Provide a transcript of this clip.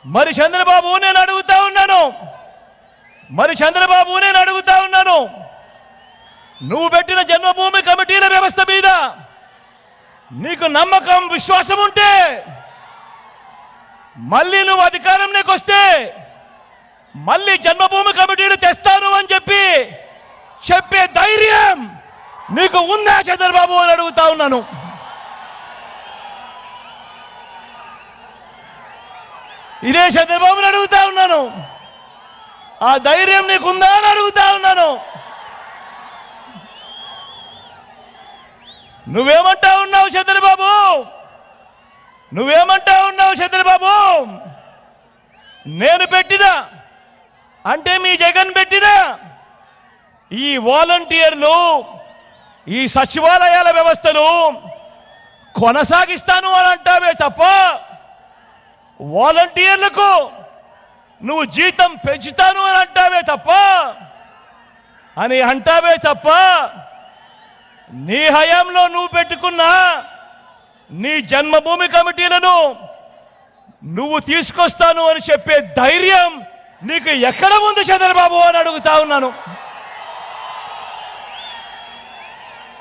మరి చంద్రబాబు నేను అడుగుతా ఉన్నాను నువ్వు పెట్టిన జన్మభూమి కమిటీల వ్యవస్థ మీద నీకు నమ్మకం విశ్వాసం ఉంటే మళ్ళీ నువ్వు అధికారంలోకి వస్తే మళ్ళీ జన్మభూమి కమిటీలు తెస్తాను అని చెప్పే ధైర్యం నీకు ఉందా చంద్రబాబు అని అడుగుతా ఉన్నాను. ఇదే చంద్రబాబుని అడుగుతా ఉన్నాను. ఆ ధైర్యం నీకుందా అని అడుగుతా ఉన్నాను. నువ్వేమంటా ఉన్నావు చంద్రబాబు? నేను పెట్టిన అంటే మీ జగన్ పెట్టిన ఈ వాలంటీర్లు ఈ సచివాలయాల వ్యవస్థను కొనసాగిస్తాను అని అంటావే తప్ప వాలంటీర్లకు నువ్వు జీతం పెంచుతాను అని అంటావే తప్ప నీ హయాంలో నువ్వు పెట్టుకున్న నీ జన్మభూమి కమిటీలను నువ్వు తీసుకొస్తాను అని చెప్పే ధైర్యం నీకు ఎక్కడ ఉంది చంద్రబాబు అని అడుగుతా ఉన్నాను.